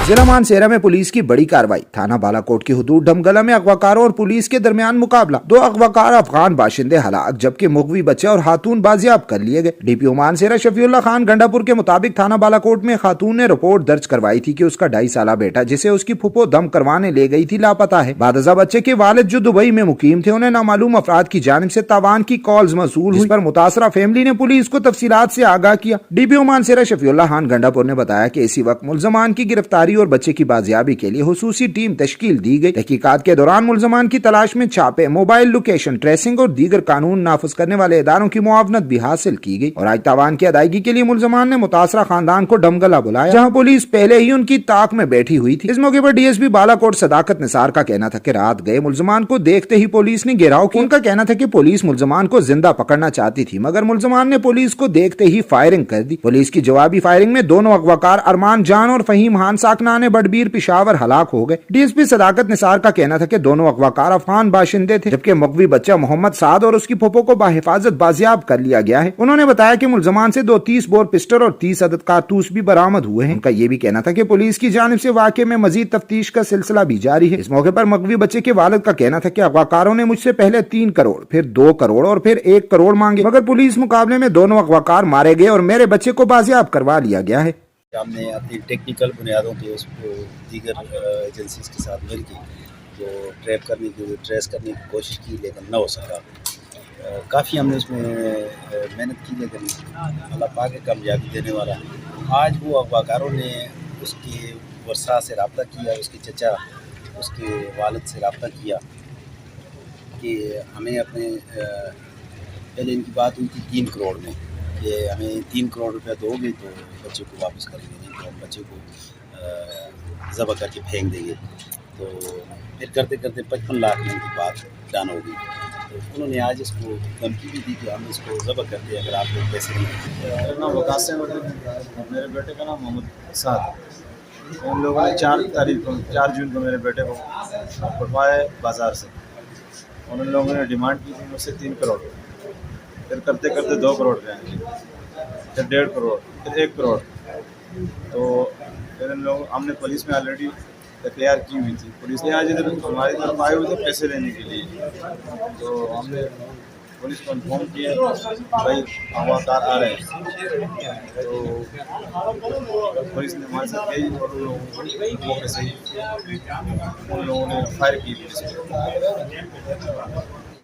जिला मानसेरा में पुलिस की बड़ी कार्रवाई। थाना बालाकोट की हुदूद डमगला में अगवाकारों और पुलिस के दरमियान मुकाबला। 2 अगवाकार अफगान बाशिंदे हलाक जबकि मुगवी बच्चे और खातून बाजियाब कर लिए गए। डीपीओ मानसेरा शफीउल्ला खान गंडापुर के मुताबिक थाना बालाकोट में खातून ने रिपोर्ट दर्ज करवाई थी कि उसका 2.5 साला बेटा जिसे उसकी फुफो दम करवाने ले गई थी लापता है। बादजा बच्चे के वालिद जो दुबई में मुकीम थे उन्हें नामालूम अफराद की जानिब से तावान की कॉल्स मसूल हुई, जिस पर मुतासरा फैमिली ने पुलिस को तफसीलात से आगाह किया। डीपीओ मानसेरा शफीउल्ला खान गंडापुर ने बताया कि इसी वक्त मुल्जमान की गिरफ्तारी और बच्चे की बाजियाबी के लिए हुसूसी टीम तश्कील दी गई। तहकीकात के दौरान मुल्जमान की तलाश में छापे, मोबाइल लोकेशन ट्रेसिंग और दीगर कानून नाफिज करने वाले इदारों की मुआवनत भी हासिल की गई। और आज तावान की अदायगी के लिए मुल्जमान ने मुतासरा खानदान को डमगला बुलाया, जहाँ पुलिस पहले ही उनकी ताक में बैठी हुई थी। इस मौके पर डीएसपी बालाकोट सदाकत निसार का कहना था कि रात गए मुल्जमान को देखते ही पुलिस ने घेराव किया। उनका कहना था कि पुलिस मुल्जमान को जिंदा पकड़ना चाहती थी, मगर मुल्जमान ने पुलिस को देखते ही फायरिंग कर दी। पुलिस की जवाबी फायरिंग में दोनों अगवाकार अरमान जान और फहीम खान साकनाने बड़बीर पिशावर हलाक हो गए। डीएसपी सदाकत निसार का कहना था कि दोनों अगवाकार अफगान बाशिंदे थे, जबकि मगवी बच्चा मोहम्मद साद और उसकी फुफो को बाहिफाजत बाजियाब कर लिया गया है। उन्होंने बताया कि मुल्जमान से 30 बोर पिस्टल और 30 अदद कारतूस भी बरामद हुए हैं। उनका यह भी कहना था कि पुलिस की जानिब से वाकये में मजीद तफ्तीश का सिलसिला भी जारी है। इस मौके पर मगवी बच्चे के वालिद का कहना था कि अगवाकारों ने मुझसे पहले 3 करोड़, फिर 2 करोड़ और फिर 1 करोड़ मांगे, मगर पुलिस मुकाबले में दोनों अगवाकार मारे गए और मेरे बच्चे को बाजियाब करवा लिया गया है। हमने अपनी टेक्निकल बुनियादों पे उसको दीगर एजेंसीज के साथ मिल के जो ट्रेस करने की कोशिश की, लेकिन न हो सका। काफ़ी हमने उसमें मेहनत की, लेकिन अल्लाह पाक है कामयाबी देने वाला। आज वो अगवाकारों ने उसके वर्षा से रब्ता किया, उसके चचा उसके वालिद से रब्ता किया कि हमें अपने पहले इनकी बात हुई थी 3 करोड़ में कि हमें 3 करोड़ रुपया दोगे तो बच्चे को वापस करेंगे, नहीं तो हम बच्चे को ज़बह करके फेंक देंगे। तो फिर करते करते 55 लाख में उनकी बात डन हो गई। तो उन्होंने आज इसको धमकी भी दी कि हम इसको ज़बह करते हैं अगर आप लोग पैसे नहीं देते। मेरा नाम वकास है, मेरे बेटे का नाम मोहम्मद साद। उन लोगों ने 4 जून को मेरे बेटे को पकड़वाया बाज़ार से। उन लोगों ने डिमांड की थी मुझसे 3 करोड़, फिर करते करते 2 करोड़ गए, फिर 1.5 करोड़, फिर 1 करोड़। तो फिर इन लोग हमने पुलिस में ऑलरेडी एफआईआर की हुई थी। पुलिस ने आज इधर हमारी तरफ आए हुए थे पैसे लेने के लिए। तो हमने पुलिस को इन्फॉर्म किया भाई अगवाकार आ रहे हैं। तो पुलिस ने हमारे साथ गई और उन लोगों को मौके से उन लोगों ने फायर की पुलिस पे।